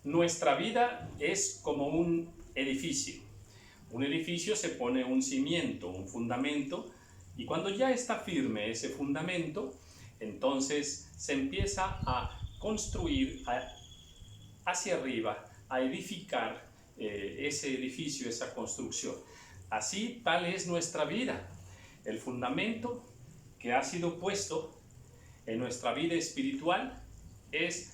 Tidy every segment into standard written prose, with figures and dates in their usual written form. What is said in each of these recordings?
Nuestra vida es como un edificio. Un edificio se pone un cimiento, un fundamento, y cuando ya está firme ese fundamento, entonces se empieza a construir hacia arriba, a edificar ese edificio, esa construcción. Así tal es nuestra vida. El fundamento que ha sido puesto en nuestra vida espiritual es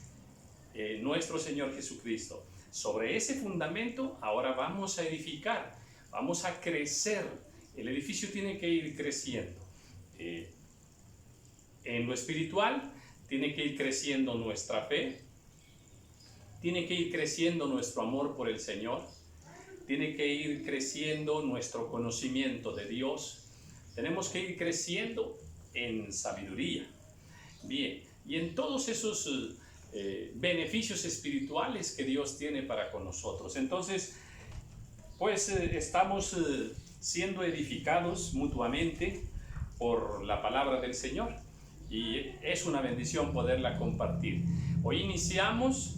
nuestro Señor Jesucristo. Sobre ese fundamento ahora vamos a edificar, vamos a crecer. El edificio tiene que ir creciendo. En lo espiritual tiene que ir creciendo nuestra fe, tiene que ir creciendo nuestro amor por el Señor, tiene que ir creciendo nuestro conocimiento de Dios, tenemos que ir creciendo en sabiduría. Bien, y en todos esos beneficios espirituales que Dios tiene para con nosotros. Entonces, pues estamos siendo edificados mutuamente por la palabra del Señor y es una bendición poderla compartir. Hoy iniciamos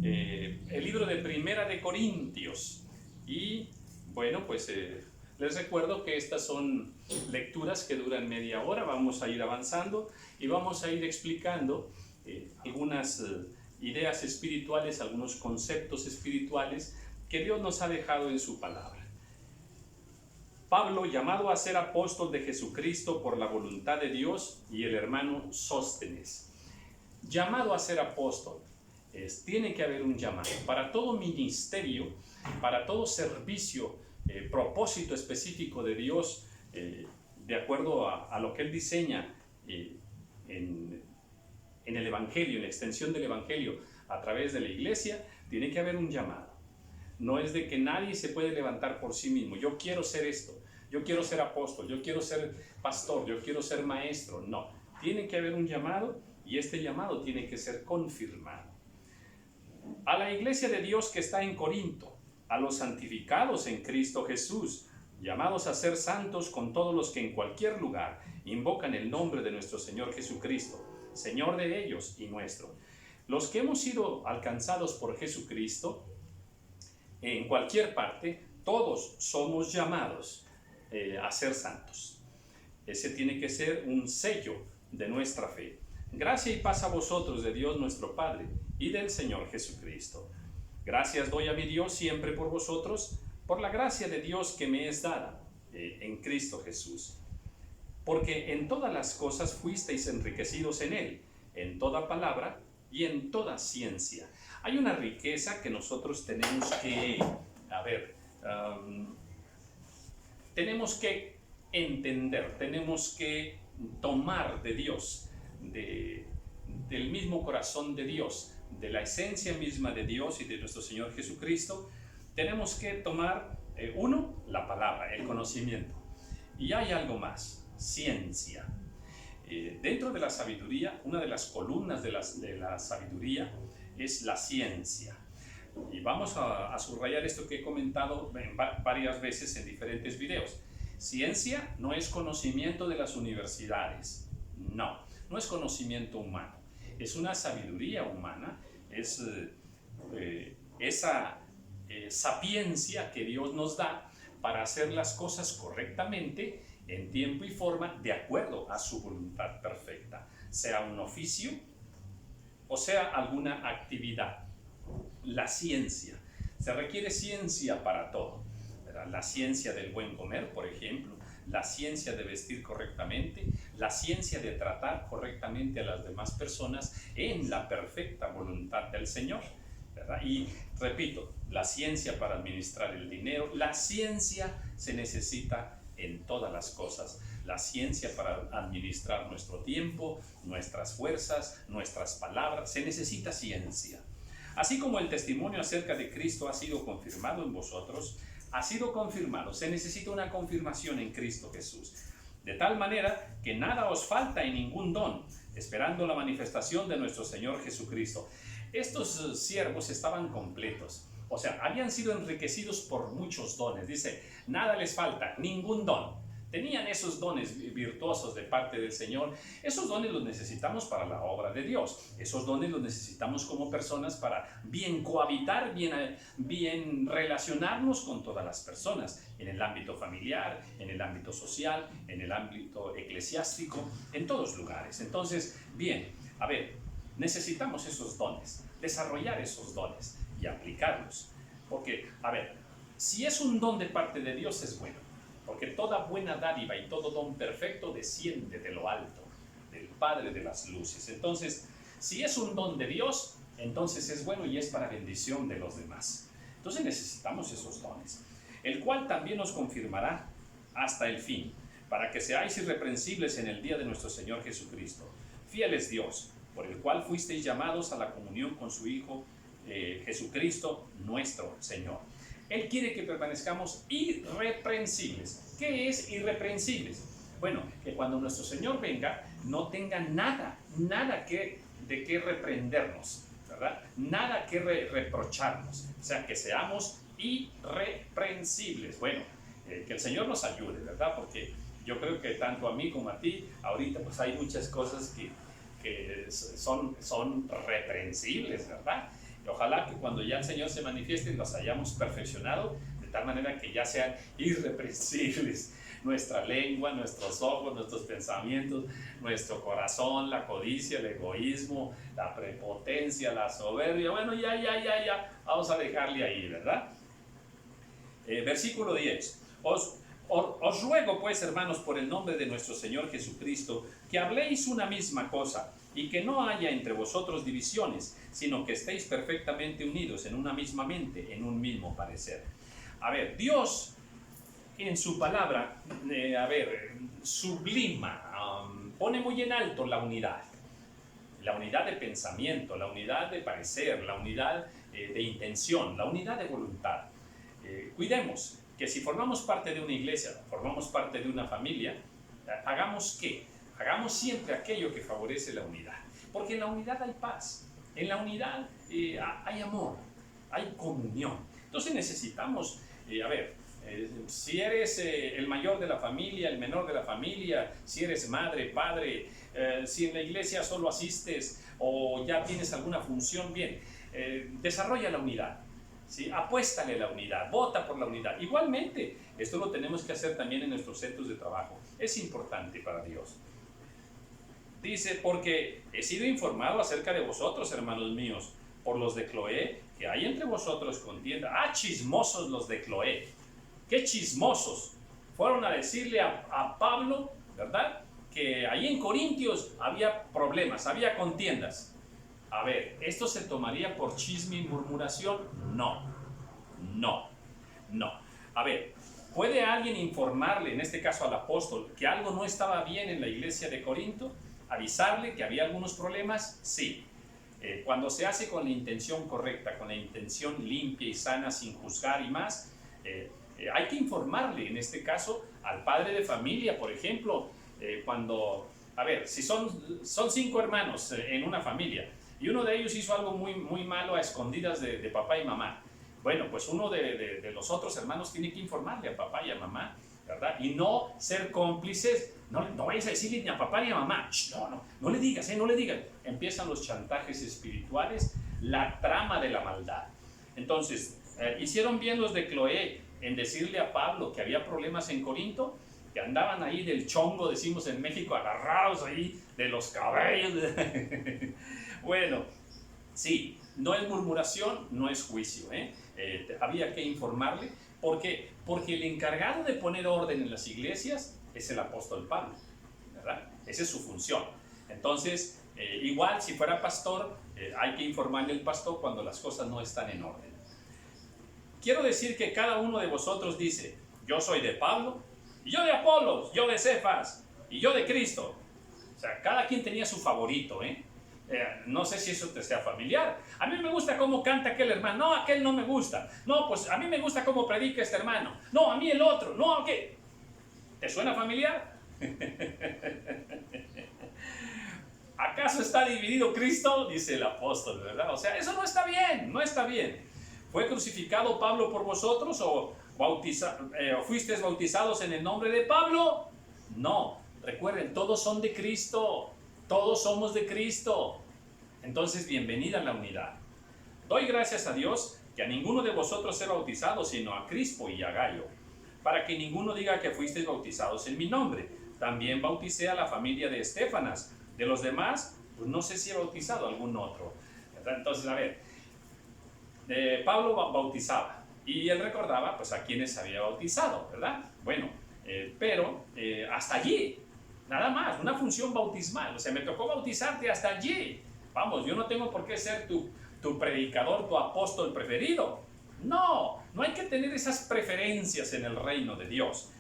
el libro de Primera de Corintios y bueno, pues les recuerdo que estas son lecturas que duran media hora. Vamos a ir avanzando y vamos a ir explicando algunas ideas espirituales, algunos conceptos espirituales que Dios nos ha dejado en su palabra. Pablo, llamado a ser apóstol de Jesucristo por la voluntad de Dios, y el hermano Sóstenes. Llamado a ser apóstol. Tiene que haber un llamado. Para todo ministerio, para todo servicio, propósito específico de Dios, de acuerdo a lo que Él diseña en el Evangelio, en la extensión del Evangelio a través de la iglesia, tiene que haber un llamado. No es de que nadie se puede levantar por sí mismo. Yo quiero ser esto, yo quiero ser apóstol, yo quiero ser pastor, yo quiero ser maestro. No, tiene que haber un llamado y este llamado tiene que ser confirmado. A la iglesia de Dios que está en Corinto, a los santificados en Cristo Jesús, llamados a ser santos con todos los que en cualquier lugar invocan el nombre de nuestro Señor Jesucristo, Señor de ellos y nuestro. Los que hemos sido alcanzados por Jesucristo, en cualquier parte, todos somos llamados a ser santos. Ese tiene que ser un sello de nuestra fe. Gracia y paz a vosotros de Dios nuestro Padre y del Señor Jesucristo. Gracias doy a mi Dios siempre por vosotros, por la gracia de Dios que me es dada en Cristo Jesús. Porque en todas las cosas fuisteis enriquecidos en Él, en toda palabra y en toda ciencia. Hay una riqueza que nosotros tenemos que, tenemos que entender, tenemos que tomar de Dios, del mismo corazón de Dios, de la esencia misma de Dios y de nuestro Señor Jesucristo. Tenemos que tomar, la palabra, el conocimiento. Y hay algo más, ciencia. Dentro de la sabiduría, una de las columnas de la sabiduría es la ciencia. Y vamos a subrayar esto que he comentado varias veces en diferentes videos. Ciencia no es conocimiento de las universidades, no es conocimiento humano, es una sabiduría humana, es esa sapiencia que Dios nos da para hacer las cosas correctamente, en tiempo y forma, de acuerdo a su voluntad perfecta, sea un oficio o sea alguna actividad. La ciencia, se requiere ciencia para todo, ¿verdad? La ciencia del buen comer, por ejemplo, la ciencia de vestir correctamente, la ciencia de tratar correctamente a las demás personas en la perfecta voluntad del Señor, ¿verdad? Y repito, la ciencia para administrar el dinero, la ciencia se necesita en todas las cosas. La ciencia para administrar nuestro tiempo, nuestras fuerzas, nuestras palabras, se necesita ciencia. Así como el testimonio acerca de Cristo ha sido confirmado en vosotros, ha sido confirmado, se necesita una confirmación en Cristo Jesús. De tal manera que nada os falta en ningún don, esperando la manifestación de nuestro Señor Jesucristo. Estos siervos estaban completos, o sea, habían sido enriquecidos por muchos dones. Dice, nada les falta, ningún don. tenían esos dones virtuosos de parte del Señor. Esos dones los necesitamos para la obra de Dios. Esos dones los necesitamos como personas para bien cohabitar, bien relacionarnos con todas las personas, en el ámbito familiar, en el ámbito social, en el ámbito eclesiástico, en todos lugares. Entonces, bien, a ver, necesitamos esos dones, desarrollar esos dones y aplicarlos. Porque, a ver, si es un don de parte de Dios es bueno, porque toda buena dádiva y todo don perfecto desciende de lo alto, del Padre de las luces. Entonces, si es un don de Dios, entonces es bueno y es para bendición de los demás. Entonces necesitamos esos dones, el cual también nos confirmará hasta el fin, para que seáis irreprensibles en el día de nuestro Señor Jesucristo. Fiel es Dios, por el cual fuisteis llamados a la comunión con su Hijo Jesucristo, nuestro Señor. Él quiere que permanezcamos irreprensibles. ¿Qué es irreprensibles? Bueno, que cuando nuestro Señor venga, no tenga nada de qué reprendernos, ¿verdad? Nada que reprocharnos. O sea, que seamos irreprensibles. Bueno, que el Señor nos ayude, ¿verdad? Porque yo creo que tanto a mí como a ti, ahorita pues hay muchas cosas que son reprensibles, ¿verdad? Y ojalá que cuando ya el Señor se manifieste los hayamos perfeccionado de tal manera que ya sean irreprensibles nuestra lengua, nuestros ojos, nuestros pensamientos, nuestro corazón, la codicia, el egoísmo, la prepotencia, la soberbia. Bueno, ya, vamos a dejarle ahí, ¿verdad? Versículo 10. Os ruego pues, hermanos, por el nombre de nuestro Señor Jesucristo, que habléis una misma cosa, y que no haya entre vosotros divisiones, sino que estéis perfectamente unidos en una misma mente, en un mismo parecer. A ver, Dios en su palabra, sublima, pone muy en alto la unidad de pensamiento, la unidad de parecer, la unidad de intención, la unidad de voluntad. Cuidemos que si formamos parte de una iglesia, formamos parte de una familia, hagamos ¿qué? Hagamos siempre aquello que favorece la unidad, porque en la unidad hay paz, en la unidad hay amor, hay comunión. Entonces necesitamos, si eres el mayor de la familia, el menor de la familia, si eres madre, padre, si en la iglesia solo asistes o ya tienes alguna función, bien, desarrolla la unidad. ¿Sí? Apuéstale la unidad, vota por la unidad. Igualmente, esto lo tenemos que hacer también en nuestros centros de trabajo. Es importante para Dios. Dice, porque he sido informado acerca de vosotros, hermanos míos, por los de Cloé, que hay entre vosotros contienda. ¡Ah, chismosos los de Cloé! ¡Qué chismosos! Fueron a decirle a Pablo, ¿verdad?, que ahí en Corintios había problemas, había contiendas. A ver, ¿esto se tomaría por chisme y murmuración? No. A ver, ¿puede alguien informarle, en este caso al apóstol, que algo no estaba bien en la iglesia de Corinto? ¿Avisarle que había algunos problemas? Sí. Cuando se hace con la intención correcta, con la intención limpia y sana, sin juzgar y más, hay que informarle, en este caso, al padre de familia, por ejemplo, si son 5 hermanos en una familia, y uno de ellos hizo algo muy, muy malo a escondidas de papá y mamá. Bueno, pues uno de los otros hermanos tiene que informarle a papá y a mamá, ¿verdad? Y no ser cómplices. No vayas a decirle ni a papá ni a mamá. No le digas, no le digas. Empiezan los chantajes espirituales, la trama de la maldad. Entonces, hicieron bien los de Cloé en decirle a Pablo que había problemas en Corinto, que andaban ahí del chongo, decimos en México, agarrados ahí de los cabellos. Bueno, sí, no es murmuración, no es juicio, había que informarle, porque el encargado de poner orden en las iglesias es el apóstol Pablo, ¿verdad? Esa es su función. Entonces, igual si fuera pastor, hay que informarle al pastor cuando las cosas no están en orden. Quiero decir que cada uno de vosotros dice, yo soy de Pablo, y yo de Apolos, yo de Cefas, y yo de Cristo. O sea, cada quien tenía su favorito, no sé si eso te sea familiar. A mí me gusta cómo canta aquel hermano. No, aquel no me gusta. No, pues a mí me gusta cómo predica este hermano. No, a mí el otro. No, ¿qué? ¿Te suena familiar? ¿Acaso está dividido Cristo? Dice el apóstol, ¿verdad? O sea, eso no está bien, no está bien. ¿Fue crucificado Pablo por vosotros o fuisteis bautizados en el nombre de Pablo? No, recuerden, todos son de Cristo, todos somos de Cristo. Entonces, bienvenida a la unidad. Doy gracias a Dios que a ninguno de vosotros he bautizado, sino a Crispo y a Gayo, para que ninguno diga que fuisteis bautizados en mi nombre. También bauticé a la familia de Estéfanas. De los demás, pues no sé si he bautizado a algún otro. Entonces, a ver, Pablo bautizaba y él recordaba pues a quienes había bautizado, ¿verdad? Bueno, pero hasta allí, nada más, una función bautismal. O sea, me tocó bautizarte hasta allí. Vamos, yo no tengo por qué ser tu predicador, tu apóstol preferido. No, no hay que tener esas preferencias en el reino de Dios.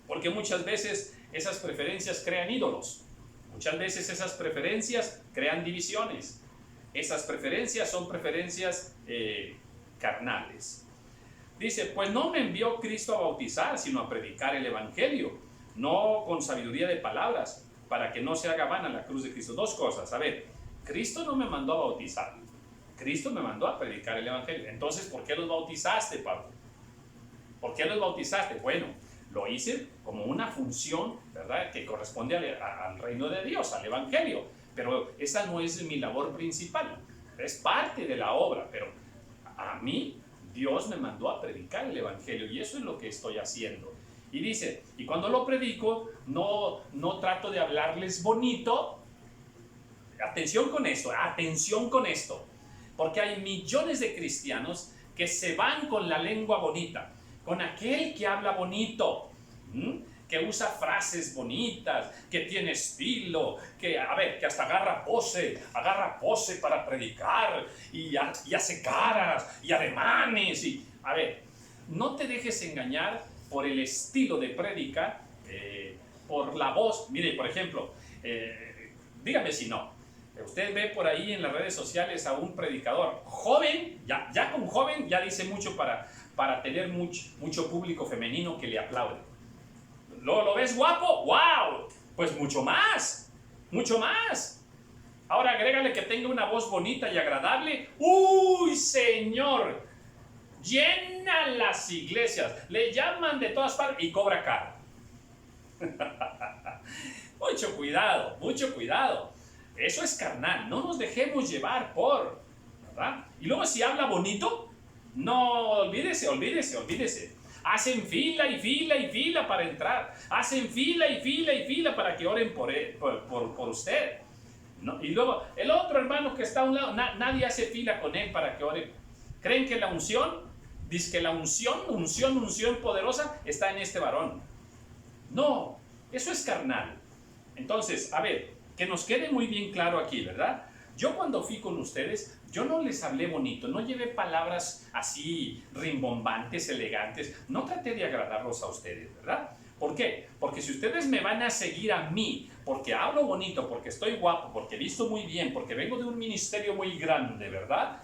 Porque muchas veces esas preferencias crean ídolos. Muchas veces esas preferencias crean divisiones. Esas preferencias son preferencias carnales. Dice, pues no me envió Cristo a bautizar, sino a predicar el evangelio, no con sabiduría de palabras, para que no se haga vana la cruz de Cristo. Dos cosas, a ver, Cristo no me mandó a bautizar, Cristo me mandó a predicar el evangelio. Entonces, ¿por qué los bautizaste, Pablo? ¿Por qué los bautizaste? Bueno, lo hice como una función, ¿verdad?, que corresponde al reino de Dios, al evangelio, pero esa no es mi labor principal, es parte de la obra, pero a mí Dios me mandó a predicar el evangelio y eso es lo que estoy haciendo. Y dice, y cuando lo predico, no trato de hablarles bonito. Atención con esto, porque hay millones de cristianos que se van con la lengua bonita, con aquel que habla bonito, que usa frases bonitas, que tiene estilo, que hasta agarra pose para predicar y hace caras y ademanes. No te dejes engañar por el estilo de prédica, por la voz. Mire, por ejemplo, dígame si no. Usted ve por ahí en las redes sociales a un predicador joven, ya con joven ya dice mucho para tener mucho público femenino que le aplaude. ¿Lo ves guapo? ¡Wow! Pues mucho más. Ahora agrégale que tenga una voz bonita y agradable. ¡Uy, Señor! Llena las iglesias, le llaman de todas partes y cobra caro. Mucho cuidado. Eso es carnal, no nos dejemos llevar por, ¿verdad? Y luego si habla bonito, no, olvídese. Hacen fila y fila para entrar. Hacen fila y fila para que oren por usted. ¿No? Y luego el otro hermano que está a un lado, nadie hace fila con él para que ore. ¿Creen que la unción? Dice que la unción poderosa está en este varón. No, eso es carnal. Entonces, que nos quede muy bien claro aquí, ¿verdad? Yo cuando fui con ustedes, yo no les hablé bonito, no llevé palabras así rimbombantes, elegantes, no traté de agradarlos a ustedes, ¿verdad? ¿Por qué? Porque si ustedes me van a seguir a mí, porque hablo bonito, porque estoy guapo, porque visto muy bien, porque vengo de un ministerio muy grande, ¿verdad?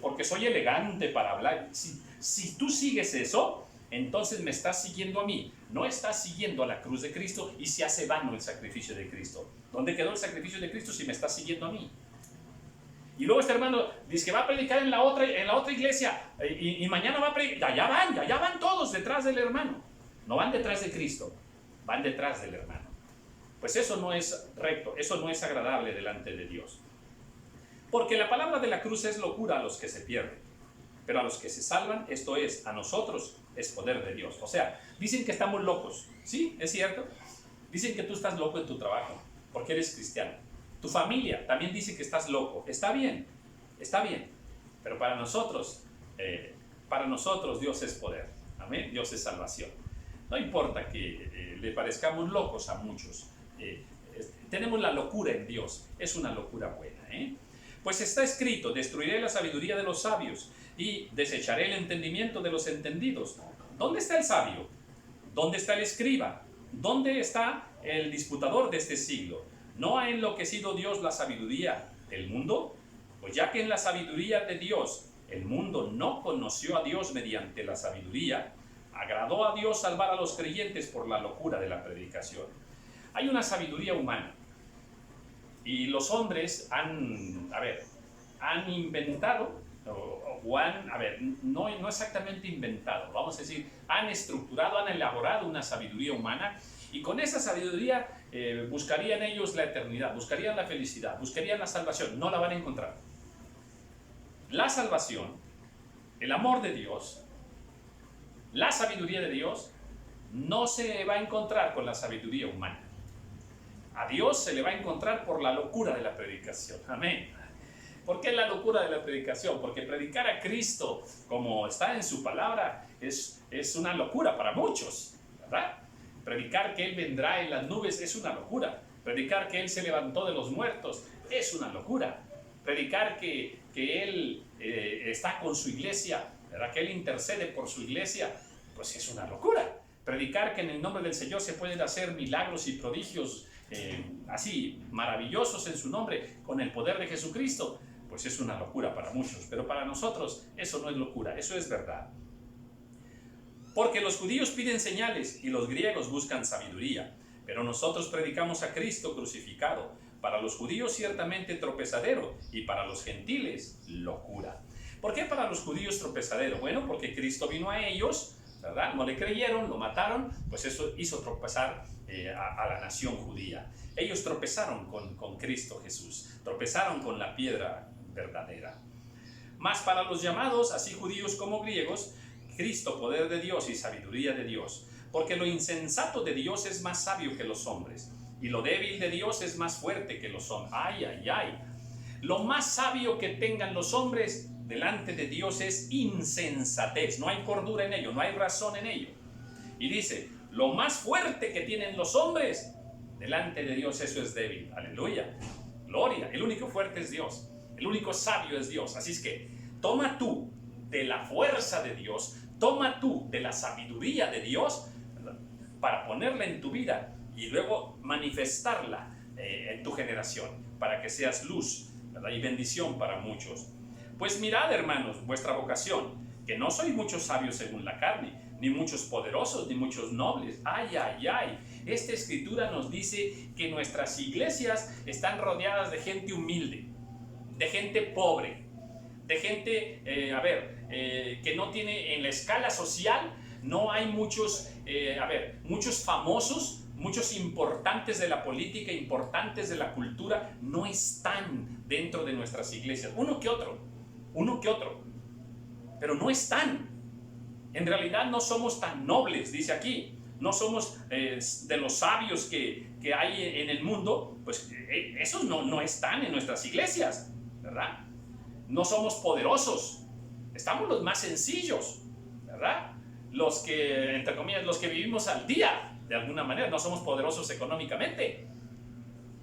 Porque soy elegante para hablar. Si tú sigues eso, entonces me estás siguiendo a mí, no estás siguiendo a la cruz de Cristo y se hace vano el sacrificio de Cristo. ¿Dónde quedó el sacrificio de Cristo si me estás siguiendo a mí? Y luego este hermano dice que va a predicar en la otra iglesia y mañana va a predicar. Ya van todos detrás del hermano. No van detrás de Cristo, van detrás del hermano. Pues eso no es recto, eso no es agradable delante de Dios. Porque la palabra de la cruz es locura a los que se pierden, pero a los que se salvan, esto es, a nosotros, es poder de Dios. O sea, dicen que estamos locos. Sí, es cierto. Dicen que tú estás loco en tu trabajo, porque eres cristiano. Tu familia también dice que estás loco. Está bien. Pero para nosotros Dios es poder. Amén. Dios es salvación. No importa que le parezcamos locos a muchos. Tenemos la locura en Dios. Es una locura buena. Pues está escrito, destruiré la sabiduría de los sabios y desecharé el entendimiento de los entendidos. ¿Dónde está el sabio? ¿Dónde está el escriba? ¿Dónde está el disputador de este siglo? ¿No ha enloquecido Dios la sabiduría del mundo? Pues ya que en la sabiduría de Dios el mundo no conoció a Dios mediante la sabiduría, agradó a Dios salvar a los creyentes por la locura de la predicación. Hay una sabiduría humana y los hombres han inventado a ver, no exactamente inventado, vamos a decir, han estructurado, han elaborado una sabiduría humana, y con esa sabiduría buscarían ellos la eternidad, buscarían la felicidad, buscarían la salvación. No la van a encontrar. La salvación, el amor de Dios, la sabiduría de Dios, no se va a encontrar con la sabiduría humana. A Dios se le va a encontrar por la locura de la predicación. Amén. ¿Por qué la locura de la predicación? Porque predicar a Cristo como está en su palabra es una locura para muchos, ¿verdad? Predicar que Él vendrá en las nubes es una locura. Predicar que Él se levantó de los muertos es una locura. Predicar que Él está con su iglesia, ¿verdad? Que Él intercede por su iglesia, pues es una locura. Predicar que en el nombre del Señor se pueden hacer milagros y prodigios así maravillosos en su nombre con el poder de Jesucristo, pues es una locura para muchos. Pero para nosotros eso no es locura, eso es verdad. Porque los judíos piden señales y los griegos buscan sabiduría, pero nosotros predicamos a Cristo crucificado, para los judíos ciertamente tropezadero y para los gentiles locura. ¿Por qué para los judíos tropezadero? Bueno, porque Cristo vino a ellos, ¿verdad? No le creyeron, lo mataron, pues eso hizo tropezar a la nación judía. Ellos tropezaron con Cristo Jesús, tropezaron con la piedra verdadera. Mas para los llamados, así judíos como griegos, Cristo, poder de Dios y sabiduría de Dios, porque lo insensato de Dios es más sabio que los hombres, y lo débil de Dios es más fuerte que los hombres. ¡Ay, ay, ay! Lo más sabio que tengan los hombres delante de Dios es insensatez, no hay cordura en ello, no hay razón en ello. Y dice, lo más fuerte que tienen los hombres delante de Dios, eso es débil. ¡Aleluya! Gloria, el único fuerte es Dios, el único sabio es Dios. Así es que toma tú de la fuerza de Dios, toma tú de la sabiduría de Dios, ¿verdad?, para ponerla en tu vida y luego manifestarla en tu generación, para que seas luz, ¿verdad?, y bendición para muchos. Pues mirad, hermanos, vuestra vocación, que no sois muchos sabios según la carne, ni muchos poderosos, ni muchos nobles. ¡Ay, ay, ay! Esta escritura nos dice que nuestras iglesias están rodeadas de gente humilde, de gente pobre, de gente, que no tiene en la escala social, no hay muchos, muchos famosos, muchos importantes de la política, importantes de la cultura, no están dentro de nuestras iglesias. Uno que otro, pero no están. En realidad no somos tan nobles, dice aquí, no somos de los sabios que hay en el mundo, pues esos no están en nuestras iglesias, ¿verdad? No somos poderosos, estamos los más sencillos, ¿verdad? Los que, entre comillas, los que vivimos al día, de alguna manera, no somos poderosos económicamente.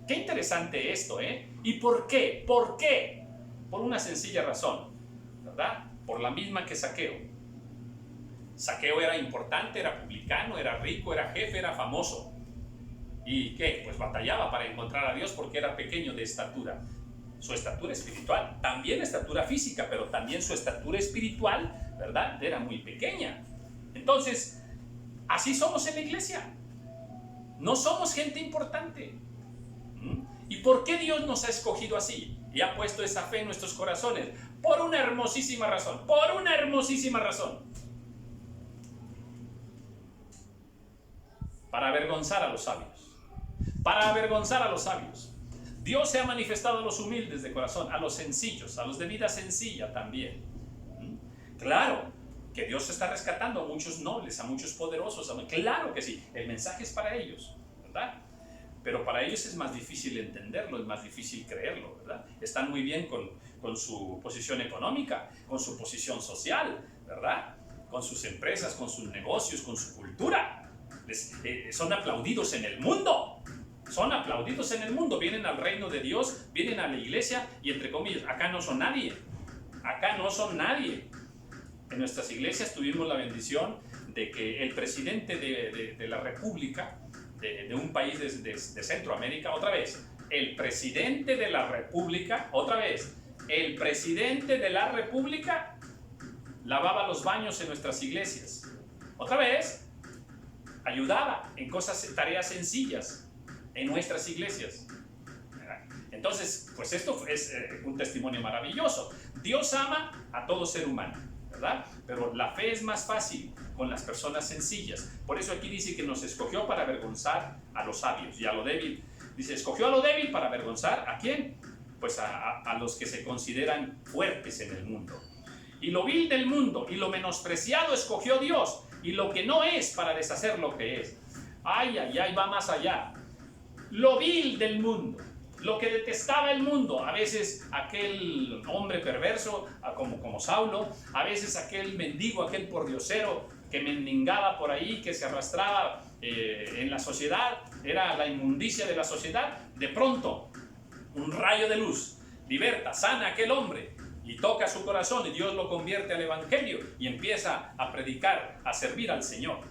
Qué interesante esto, ¿eh? ¿Y por qué? ¿Por qué? Por una sencilla razón, ¿verdad? Por la misma que Zaqueo. Zaqueo era importante, era publicano, era rico, era jefe, era famoso. ¿Y qué? Pues batallaba para encontrar a Dios porque era pequeño de estatura. Su estatura espiritual, también estatura física, pero también su estatura espiritual, ¿verdad?, era muy pequeña. Entonces, así somos en la iglesia. No somos gente importante. ¿Y por qué Dios nos ha escogido así y ha puesto esa fe en nuestros corazones? Por una hermosísima razón, por una hermosísima razón. Para avergonzar a los sabios. Para avergonzar a los sabios. Dios se ha manifestado a los humildes de corazón, a los sencillos, a los de vida sencilla también. Claro que Dios está rescatando a muchos nobles, a muchos poderosos. Claro que sí, el mensaje es para ellos, ¿verdad? Pero para ellos es más difícil entenderlo, es más difícil creerlo, ¿verdad? Están muy bien con su posición económica, con su posición social, ¿verdad? Con sus empresas, con sus negocios, con su cultura. Son aplaudidos en el mundo. Son aplaudidos en el mundo, vienen al reino de Dios, vienen a la iglesia y, entre comillas, acá no son nadie. Acá no son nadie. En nuestras iglesias tuvimos la bendición de que el presidente de la república, de un país de Centroamérica, otra vez, el presidente de la república, otra vez, el presidente de la república lavaba los baños en nuestras iglesias. Otra vez, ayudaba en tareas sencillas en nuestras iglesias. Entonces, pues esto es un testimonio maravilloso. Dios ama a todo ser humano, ¿verdad? Pero la fe es más fácil con las personas sencillas. Por eso aquí dice que nos escogió para avergonzar a los sabios y a lo débil. Dice, escogió a lo débil para avergonzar ¿a quién? Pues a los que se consideran fuertes en el mundo. Y lo vil del mundo y lo menospreciado escogió Dios, y lo que no es para deshacer lo que es. Ay, ay, ay, va más allá. Lo vil del mundo, lo que detestaba el mundo, a veces aquel hombre perverso como Saulo, a veces aquel mendigo, aquel pordiosero que mendigaba por ahí, que se arrastraba en la sociedad, era la inmundicia de la sociedad. De pronto, un rayo de luz liberta, sana a aquel hombre y toca su corazón, y Dios lo convierte al evangelio y empieza a predicar, a servir al Señor.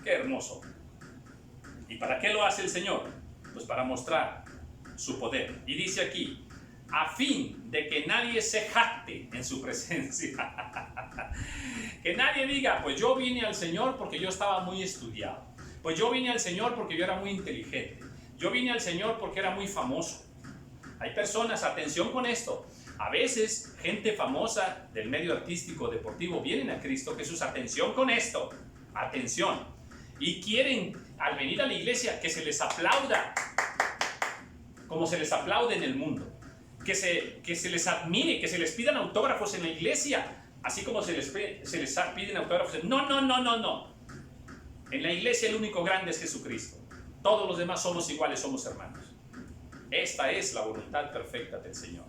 ¡Qué hermoso! ¿Y para qué lo hace el Señor? Pues para mostrar su poder. Y dice aquí, a fin de que nadie se jacte en su presencia. Que nadie diga, pues yo vine al Señor porque yo estaba muy estudiado. Pues yo vine al Señor porque yo era muy inteligente. Yo vine al Señor porque era muy famoso. Hay personas, atención con esto, a veces gente famosa del medio artístico, deportivo, vienen a Cristo Jesús, atención con esto, atención, y quieren al venir a la iglesia que se les aplauda, como se les aplaude en el mundo, que se les admire, que se les pidan autógrafos en la iglesia, así como se les piden autógrafos. No. En la iglesia el único grande es Jesucristo. Todos los demás somos iguales, somos hermanos. Esta es la voluntad perfecta del Señor.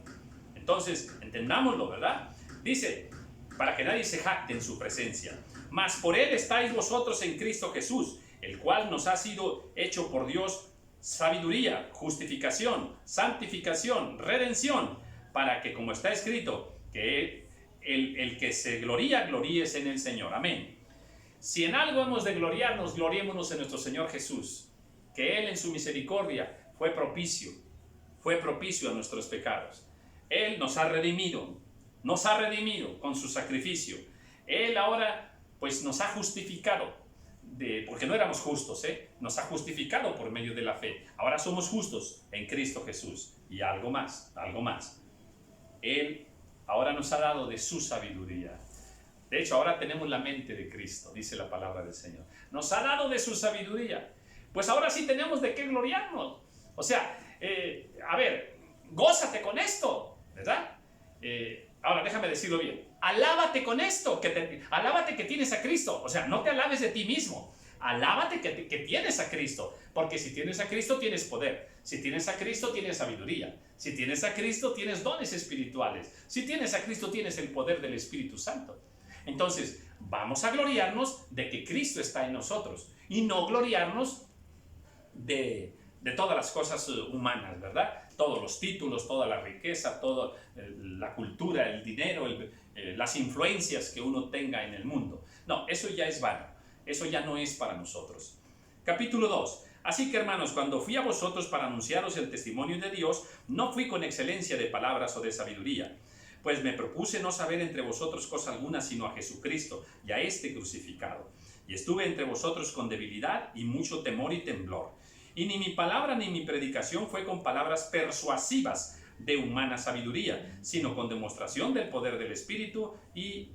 Entonces, entendámoslo, ¿verdad? Dice, para que nadie se jacte en su presencia. Mas por Él estáis vosotros en Cristo Jesús, el cual nos ha sido hecho por Dios sabiduría, justificación, santificación, redención, para que, como está escrito, que el que se gloría, gloríese en el Señor. Amén. Si en algo hemos de gloriarnos, gloriémonos en nuestro Señor Jesús, que Él en su misericordia fue propicio a nuestros pecados. Él nos ha redimido con su sacrificio. Él ahora pues nos ha justificado, porque no éramos justos, nos ha justificado por medio de la fe. Ahora somos justos en Cristo Jesús. Y algo más. Él ahora nos ha dado de su sabiduría. De hecho, ahora tenemos la mente de Cristo, dice la palabra del Señor. Nos ha dado de su sabiduría. Pues ahora sí tenemos de qué gloriarnos. O sea, a ver, gózate con esto, ¿verdad? Ahora déjame decirlo bien. Alábate con esto, alábate que tienes a Cristo. O sea, no te alabes de ti mismo. Alábate que tienes a Cristo. Porque si tienes a Cristo, tienes poder. Si tienes a Cristo, tienes sabiduría. Si tienes a Cristo, tienes dones espirituales. Si tienes a Cristo, tienes el poder del Espíritu Santo. Entonces, vamos a gloriarnos de que Cristo está en nosotros y no gloriarnos de todas las cosas humanas, ¿verdad? Todos los títulos, toda la riqueza, toda la cultura, el dinero, las influencias que uno tenga en el mundo. No, eso ya es vano, eso ya no es para nosotros. Capítulo 2. Así que, hermanos, cuando fui a vosotros para anunciaros el testimonio de Dios, no fui con excelencia de palabras o de sabiduría, pues me propuse no saber entre vosotros cosa alguna sino a Jesucristo y a este crucificado. Y estuve entre vosotros con debilidad y mucho temor y temblor. Y ni mi palabra ni mi predicación fue con palabras persuasivas de humana sabiduría, sino con demostración del poder del Espíritu y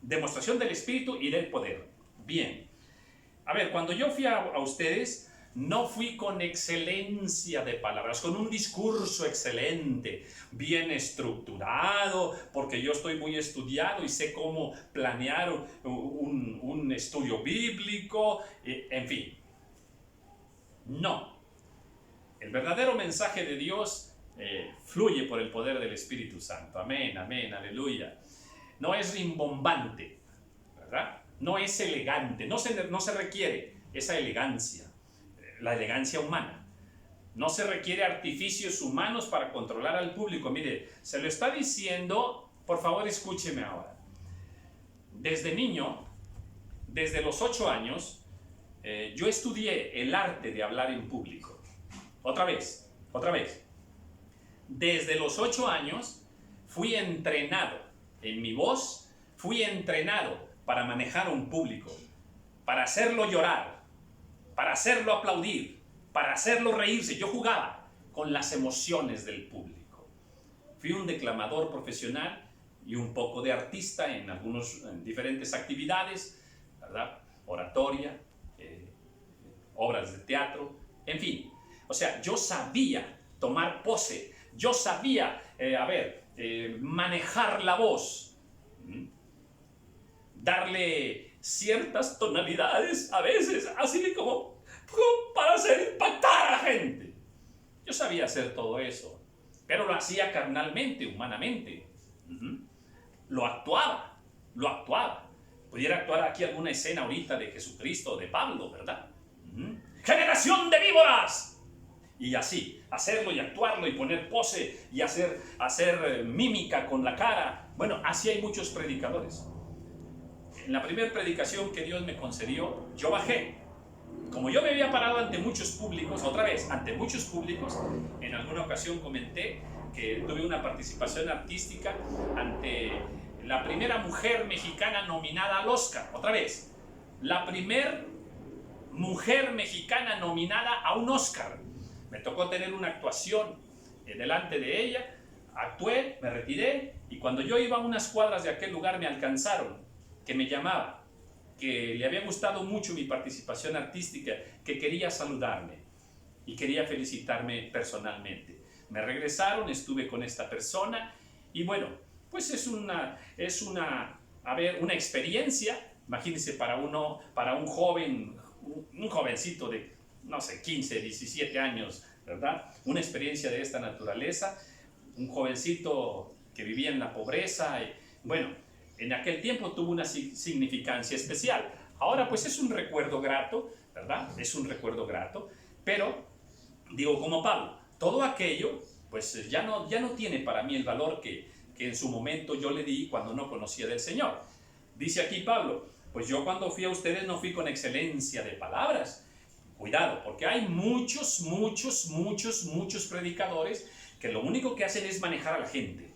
demostración del Espíritu y del poder. Bien. A ver, cuando yo fui a ustedes, no fui con excelencia de palabras, con un discurso excelente, bien estructurado, porque yo estoy muy estudiado y sé cómo planear un estudio bíblico, en fin. No. El verdadero mensaje de Dios fluye por el poder del Espíritu Santo. Amén, amén, aleluya. No es rimbombante, ¿verdad? No es elegante, no se requiere esa elegancia. La elegancia humana. No se requiere artificios humanos para controlar al público. Mire, se lo está diciendo, por favor escúcheme ahora. Desde niño, desde los 8 años, yo estudié el arte de hablar en público. Otra vez. Desde los 8 años fui entrenado en mi voz, fui entrenado para manejar un público, para hacerlo llorar, para hacerlo aplaudir, para hacerlo reírse. Yo jugaba con las emociones del público. Fui un declamador profesional y un poco de artista en diferentes actividades, ¿verdad? Oratoria, obras de teatro, en fin. O sea, yo sabía tomar pose, yo sabía, manejar la voz, darle ciertas tonalidades a veces, así como para hacer impactar a la gente. Yo sabía hacer todo eso, pero lo hacía carnalmente, humanamente. Lo actuaba. Pudiera actuar aquí alguna escena ahorita de Jesucristo, de Pablo, ¿verdad? ¡Generación de víboras! Y así, hacerlo y actuarlo y poner pose y hacer mímica con la cara. Bueno, así hay muchos predicadores. En la primera predicación que Dios me concedió, yo bajé. Como yo me había parado ante muchos públicos, ante muchos públicos, en alguna ocasión comenté que tuve una participación artística ante la primera mujer mexicana nominada al Oscar. La primera mujer mexicana nominada a un Oscar. Me tocó tener una actuación delante de ella, actué, me retiré, y cuando yo iba a unas cuadras de aquel lugar me alcanzaron, que me llamaba, que le había gustado mucho mi participación artística, que quería saludarme y quería felicitarme personalmente. Me regresaron, estuve con esta persona y bueno, pues es una experiencia. Imagínense para un joven, un jovencito de, no sé, 15, 17 años, ¿verdad? Una experiencia de esta naturaleza, un jovencito que vivía en la pobreza. Bueno, en aquel tiempo tuvo una significancia especial. Ahora pues es un recuerdo grato, ¿verdad? Es un recuerdo grato, pero digo como Pablo, todo aquello pues ya no tiene para mí el valor que en su momento yo le di cuando no conocía del Señor. Dice aquí Pablo, pues yo cuando fui a ustedes no fui con excelencia de palabras. Cuidado, porque hay muchos predicadores que lo único que hacen es manejar a la gente.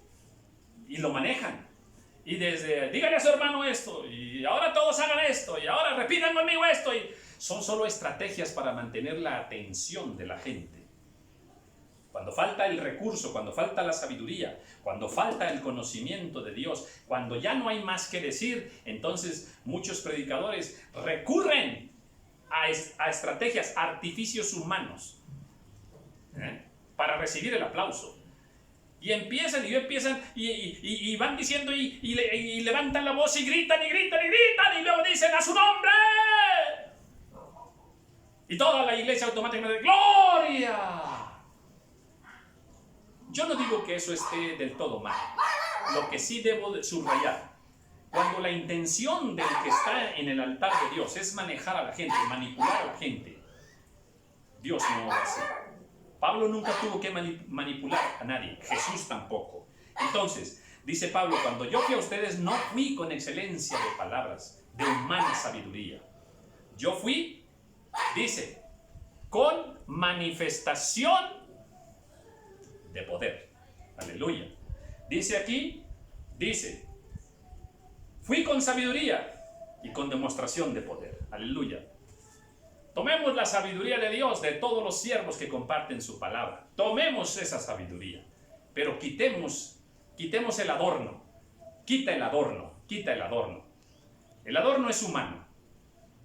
Y lo manejan. Y desde, dígale a su hermano esto, y ahora todos hagan esto, y ahora repitan conmigo esto. Y son solo estrategias para mantener la atención de la gente. Cuando falta el recurso, cuando falta la sabiduría, cuando falta el conocimiento de Dios, cuando ya no hay más que decir, entonces muchos predicadores recurren a estrategias, artificios humanos, para recibir el aplauso. Y empiezan y van diciendo y levantan la voz y gritan y luego dicen a su nombre. Y toda la iglesia automáticamente, ¡Gloria! Yo no digo que eso esté del todo mal. Lo que sí debo de subrayar, cuando la intención del que está en el altar de Dios es manejar a la gente, manipular a la gente, Dios no va así. Pablo nunca tuvo que manipular a nadie, Jesús tampoco. Entonces, dice Pablo, cuando yo fui a ustedes no fui con excelencia de palabras, de humana sabiduría. Yo fui, dice, con manifestación de poder. Aleluya. Dice aquí, fui con sabiduría y con demostración de poder. Aleluya. Tomemos la sabiduría de Dios, de todos los siervos que comparten su palabra. Tomemos esa sabiduría, pero quitemos el adorno. Quita el adorno. El adorno es humano.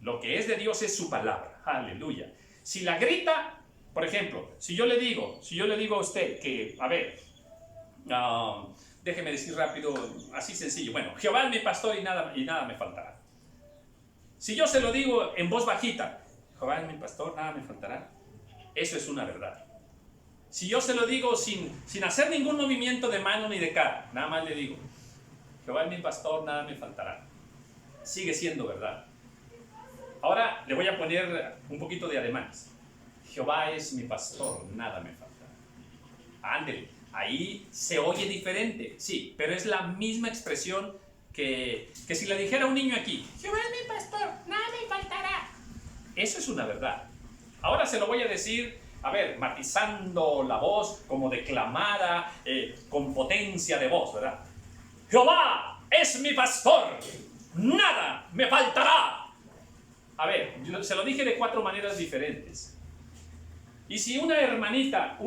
Lo que es de Dios es su palabra. Aleluya. Si la grita, por ejemplo, si yo le digo a usted que, déjeme decir rápido, así sencillo. Bueno, Jehová es mi pastor y nada me faltará. Si yo se lo digo en voz bajita, Jehová es mi pastor, nada me faltará. Eso es una verdad. Si yo se lo digo sin hacer ningún movimiento de mano ni de cara, nada más le digo, Jehová es mi pastor, nada me faltará. Sigue siendo verdad. Ahora le voy a poner un poquito de ademanes. Jehová es mi pastor, nada me faltará. Ándele, ahí se oye diferente, sí, pero es la misma expresión que si le dijera a un niño aquí, Jehová es mi pastor, nada me faltará. Eso es una verdad. Ahora se lo voy a decir, matizando la voz, como declamada, con potencia de voz, ¿verdad? Jehová es mi pastor, nada me faltará. Yo se lo dije de 4 maneras diferentes. Y si una hermanita,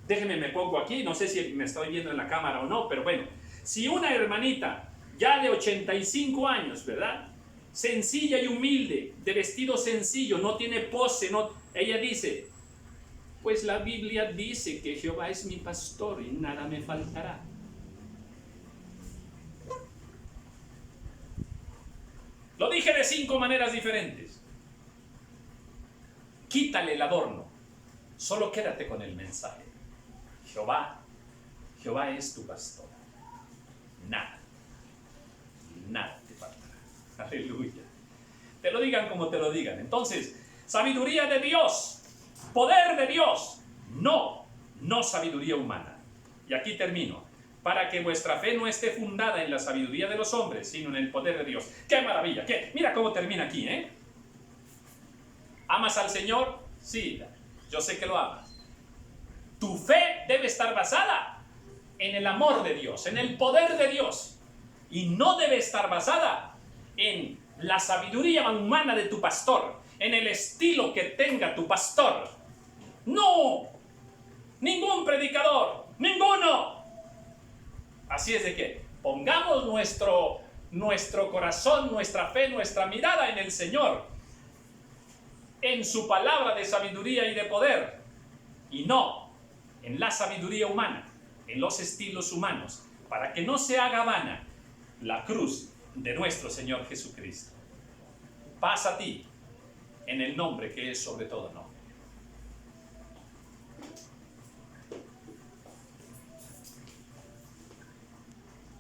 déjenme me pongo aquí, no sé si me estoy viendo en la cámara o no, pero bueno, si una hermanita ya de 85 años, ¿verdad? Sencilla y humilde, de vestido sencillo, no tiene pose, ella dice, pues la Biblia dice que Jehová es mi pastor y nada me faltará. Lo dije de 5 maneras diferentes. Quítale el adorno, solo quédate con el mensaje. Jehová es tu pastor. Nada te faltará. Aleluya. Te lo digan como te lo digan. Entonces, sabiduría de Dios, poder de Dios, no sabiduría humana. Y aquí termino. Para que vuestra fe no esté fundada en la sabiduría de los hombres, sino en el poder de Dios. ¡Qué maravilla! Mira cómo termina aquí, ¿eh? ¿Amas al Señor? Sí, yo sé que lo amas. Tu fe debe estar basada en el amor de Dios, en el poder de Dios. Y no debe estar basada en la sabiduría humana de tu pastor, en el estilo que tenga tu pastor. ¡No! Ningún predicador, ninguno. Así es de que pongamos nuestro corazón, nuestra fe, nuestra mirada en el Señor, en su palabra de sabiduría y de poder, y no en la sabiduría humana, en los estilos humanos, para que no se haga vana la cruz de nuestro Señor Jesucristo. Paz a ti, en el nombre que es sobre todo nombre.